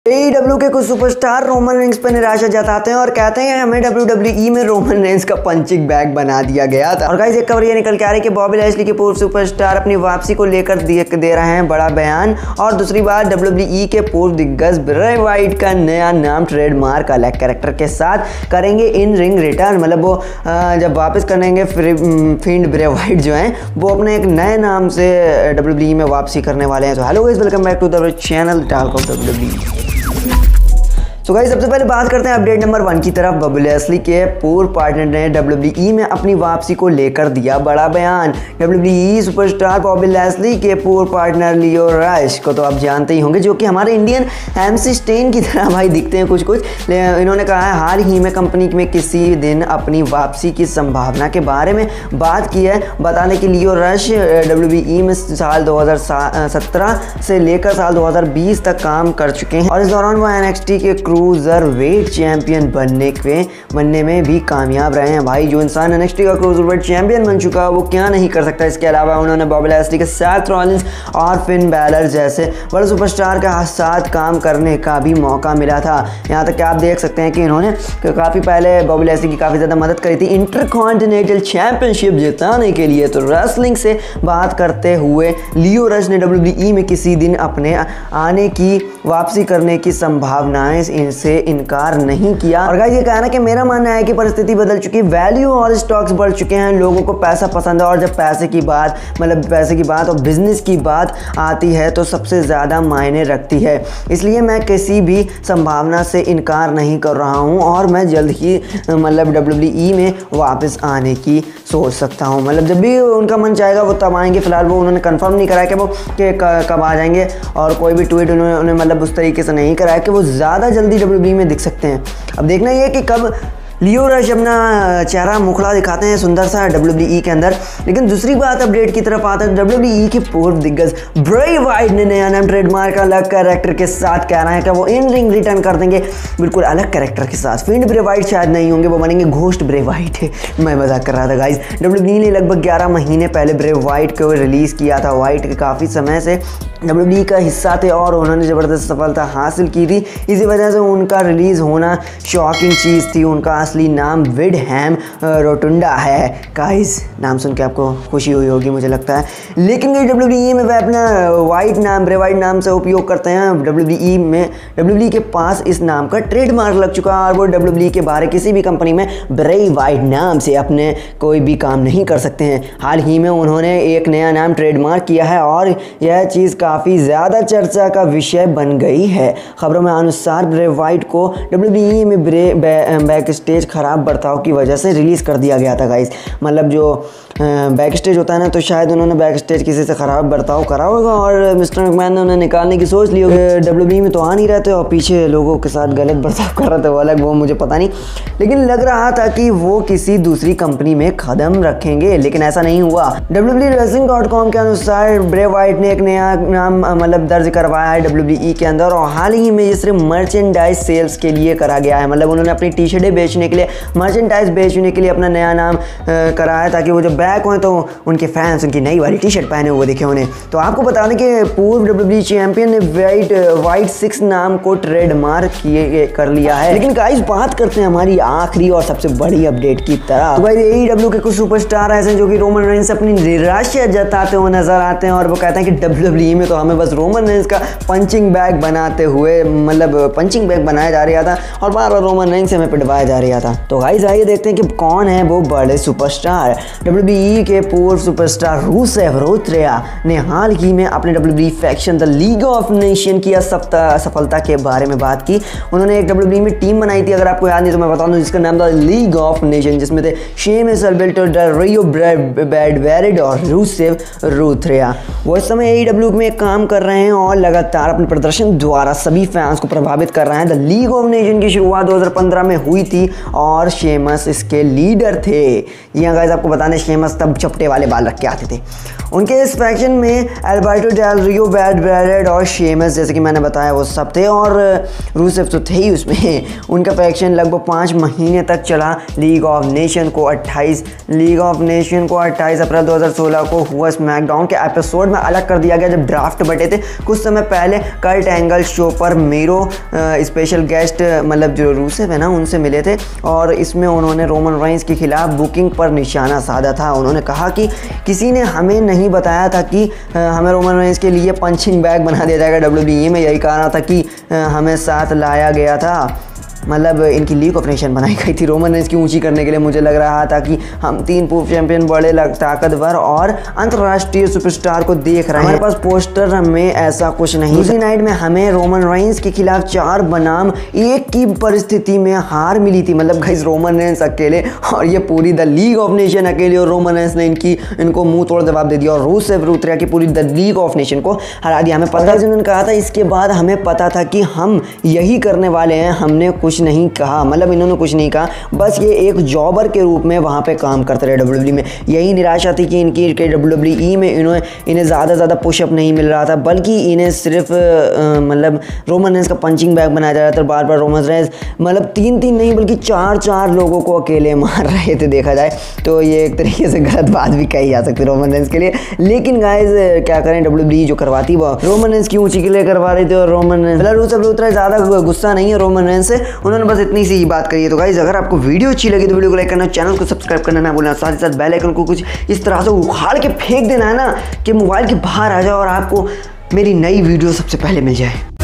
AEW के कुछ superstar Roman Reigns पर निराशा जताते हैं और कहते हैं हमें WWE में रोमन रेंस का पंचिंग बैग बना दिया गया था। और गाइस एक खबर ये निकल के आ रही है कि बॉबी लैशली के पूर्व सुपरस्टार अपनी वापसी को लेकर दे रहे हैं बड़ा बयान। और दूसरी बात WWE के पूर्व दिग्गज ब्रे वाइट का नया नाम ट्रेडमार्क अलग कैरेक्टर के साथ करेंगे इन रिंग रिटर्न। मतलब वो जब वापस करेंगे फिंड ब्रे वाइट जो हैं वो अपने एक नए नाम से WWE में वापसी करने वाले हैं। तो hello guys, welcome back to the channel talk of WWE। तो गाइस सबसे पहले बात करते हैं अपडेट नंबर 1 की तरफ। बॉबी लैशली के पूर्व पार्टनर ने WWE में अपनी वापसी को लेकर दिया बड़ा बयान। WWE सुपरस्टार बॉबी लैशली के पूर्व पार्टनर लियो रश को तो आप जानते ही होंगे, जो कि हमारे इंडियन MC स्टेन की तरह भाई दिखते हैं कुछ। इन्होंने कहा है हाल ही में कंपनी में किसी दिन अपनी वापसी की संभावना के बारे में बात की है। बताने कि लियो रश WWE में साल 2017 से लेकर साल 2020 तक काम कर चुके हैं और इस दौरान वो NXT के क्रूजर वेट चैंपियन बनने में भी कामयाब रहे हैं। भाई जो इंसान NXT का क्रूजर वेट चैंपियन बन चुका है वो क्या नहीं कर सकता। इसके अलावा उन्होंने बॉबी लैशली के साथ रॉलिंस और फिन बैलर जैसे बड़े सुपरस्टार के साथ काम करने का भी मौका मिला था। यहाँ तक कि आप देख सकते हैं कि इन्होंने काफ़ी पहले बॉबी लैशली की काफ़ी ज़्यादा मदद करी थी इंटरकॉन्टिनेंटल चैंपियनशिप जिताने के लिए। तो रेसलिंग से बात करते हुए लियो रश ने WWE में किसी दिन अपने आने की वापसी करने की संभावनाएं से इनकार नहीं किया। और गाइस ये कहना कि मेरा मानना है कि परिस्थिति बदल चुकी, वैल्यू और स्टॉक्स बढ़ चुके हैं, लोगों को पैसा पसंद है और जब पैसे की बात और बिजनेस की बात आती है तो सबसे ज़्यादा मायने रखती है। इसलिए मैं किसी भी संभावना से इनकार नहीं कर रहा हूं और मैं जल्द ही WWE में वापस आने की सोच सकता हूं। जब भी उनका मन चाहेगा वो तब आएंगे। फिलहाल वो उन्होंने कंफर्म नहीं कराया कि वो कब आ जाएंगे और कोई भी ट्वीट उन्होंने उस तरीके से नहीं कराया कि वो ज़्यादा जल्दी WWE में दिख सकते हैं। अब देखना ये कि कब लियो रश अपना चेहरा मुखड़ा दिखाते हैं सुंदर सा WWE के अंदर। लेकिन दूसरी बात अपडेट की तरफ आता है, WWE के पूर्व दिग्गज ब्रे वाइट ने नया नाम ट्रेडमार्क अलग कैरेक्टर के साथ कह रहे हैं कि वो इन रिंग रिटर्न कर देंगे बिल्कुल अलग कैरेक्टर के साथ। फिंड ब्रे वाइट शायद नहीं होंगे, वो बनेंगे घोस्ट ब्रे वाइट। मैं मजाक कर रहा था गाइज। WWE ने लगभग 11 महीने पहले ब्रे वाइट को रिलीज़ किया था। वाइट के काफ़ी समय से WWE का हिस्सा थे और उन्होंने ज़बरदस्त सफलता हासिल की थी। इसी वजह से उनका रिलीज़ होना शॉकिंग चीज़ थी। उनका असली नाम विडहैम रोटुंडा है। गाइस नाम सुन के आपको खुशी हुई होगी मुझे लगता है। लेकिन WWE में वह अपना ब्रे वाइट नाम से उपयोग करते हैं। WWE के पास इस नाम का ट्रेडमार्क लग चुका है और वो WWE के बाहर किसी भी कंपनी में ब्रे वाइट नाम से अपने कोई भी काम नहीं कर सकते हैं। हाल ही में उन्होंने एक नया नाम ट्रेडमार्क किया है और यह चीज़ काफ़ी ज़्यादा चर्चा का विषय बन गई है। खबरों में अनुसार ब्रे वाइट को WWE में बैक स्टेज खराब बर्ताव की वजह से रिलीज़ कर दिया गया था गाइस। जो बैक स्टेज होता है ना, तो शायद उन्होंने बैक स्टेज किसी से ख़राब बर्ताव करा होगा और मिस्टर मैकमैन ने उन्हें निकालने की सोच ली होगी। WWE में तो आ नहीं रहते और पीछे लोगों के साथ गलत बर्ताव कर रहे थे वो अलग, वो मुझे पता नहीं। लेकिन लग रहा था कि वो किसी दूसरी कंपनी में कदम रखेंगे, लेकिन ऐसा नहीं हुआ। WWE के अनुसार ब्रे वाइट ने एक नया नाम दर्ज करवाया है WWE के अंदर और हाल ही में ये सिर्फ मर्चेंडाइज सेल्स के लिए करा गया है। उन्होंने अपनी टी-शर्टें बेचने के लिए, मर्चेंडाइज बेचने के लिए अपना नया नाम कराया ताकि वो जब बैक हों तो उनके फैंस उनकी नई वाली टी-शर्ट पहने हुए दिखे उन्हें। तो आपको बता दें कि पूर्व WWE चैंपियन ने वाइट 6 नाम को ट्रेडमार्क कर लिया है। लेकिन गाइस बात करते हैं हमारी आखिरी और सबसे बड़ी अपडेट की तरफ। तो भाई AEW के कुछ सुपरस्टार ऐसे हैं जो कि रोमन रेंस से अपनी निराशा जताते हुए नजर आते हैं और वो कहते हैं कि WWE में तो हमें बस रोमन रेंस का पंचिंग बैग बनाते हुए पंचिंग बैग बनाया जा रहा था और बार-बार रोमन रेंस से हमें पिटवाया जा रहा था। तो गाइस आइए देखते हैं कि कौन है वो बड़े सुपरस्टार। WWE के पूर्व सुपरस्टार रूसेव रोथरेया ने हाल ही में अपने WWE faction the league of nation की सफलता के बारे में बात की। उन्होंने एक WWE में टीम बनाई थी, अगर आपको याद नहीं तो मैं बता दूं, जिसका नाम था लीग ऑफ नेशन, जिसमें थे शेमस अल्बर्टो डेल रियो बैडवेरिड और रूसेव रोथरेया। वो इस समय AEW में काम कर रहे हैं और लगातार अपने प्रदर्शन द्वारा सभी फैंस को प्रभावित कर रहे हैं। द लीग ऑफ नेशन की शुरुआत 2015 में हुई थी और शेमस इसके लीडर थे। यहाँ गाइस आपको बताने, शेमस तब चपटे वाले बाल रख के आते थे। उनके इस फैक्शन में अल्बर्टो डेल रियो बैडवेरिड और शेमस, जैसे कि मैंने बताया, वो सब थे और रूसेव तो थे ही उसमें। उनका फैक्शन लगभग 5 महीने तक चला। लीग ऑफ नेशन को 28 अप्रैल 2016 को हुआ स्मैकडाउन के एपिसोड में अलग कर दिया गया, जब ड्राफ्ट बटे थे कुछ समय पहले कर्ट एंगल शो पर मीरो स्पेशल गेस्ट मतलब जो रूसेव है ना उनसे मिले थे और इसमें उन्होंने रोमन रेंस के खिलाफ बुकिंग पर निशाना साधा था। उन्होंने कहा कि किसी ने हमें नहीं बताया था कि हमें रोमन रेंस के लिए पंचिंग बैग बना दिया जाएगा WWE में, यही कारण था कि हमें साथ लाया गया था। मतलब इनकी लीग ऑफ नेशन बनाई गई थी रोमन रेंस की ऊंची करने के लिए। मुझे लग रहा था कि हम 3 पूर्व चैंपियन बड़े ताकतवर और अंतर्राष्ट्रीय सुपरस्टार को देख रहे हैं। हमारे पास पोस्टर में ऐसा कुछ नहीं। दूसरी नाइट में हमें रोमन रेंस के खिलाफ 4 बनाम 1 की परिस्थिति में हार मिली थी। मतलब गाइस रोमन रेंस अकेले और ये पूरी द लीग ऑफ नेशन अकेले, और रोमन रेंस ने इनको मुंह तोड़ जवाब दे दिया और रूसेव रूतरिया की पूरी द लीग ऑफ नेशन को हरा दिया। हमें पता उन्होंने कहा था, इसके बाद हमें पता था कि हम यही करने वाले हैं। हमने कुछ नहीं कहा, मतलब इन्होंने कुछ नहीं कहा, बस ये एक जॉबर के रूप में वहाँ पे काम करते रहे WWE में। यही निराशा थी कि इनकी WWE में इन्हें ज़्यादा पुशअप नहीं मिल रहा था, बल्कि इन्हें सिर्फ मतलब रोमन रेंस का पंचिंग बैग बनाया जा रहा था। बार बार रोमन रेंस मतलब 3 नहीं बल्कि 4 लोगों को अकेले मार रहे थे देखा जाए तो। ये एक तरीके से गलत बात भी कही जा सकती है रोमन रेंस के लिए, लेकिन गाइज क्या करें, WWE जो करवाती वो रोमन रेंस की ऊंची के लिए करवा रही थी। और रोमन रेंस रूसेव रूतरिया ज़्यादा गुस्सा नहीं है रोमन रेंस से, उन्होंने बस इतनी सी ही बात करी है। तो गाइस अगर आपको वीडियो अच्छी लगी तो वीडियो को लाइक करना, चैनल को सब्सक्राइब करना ना भूलना, साथ ही साथ बेल आइकन को कुछ इस तरह से उखाड़ के फेंक देना है ना कि मोबाइल के बाहर आ जाए और आपको मेरी नई वीडियो सबसे पहले मिल जाए।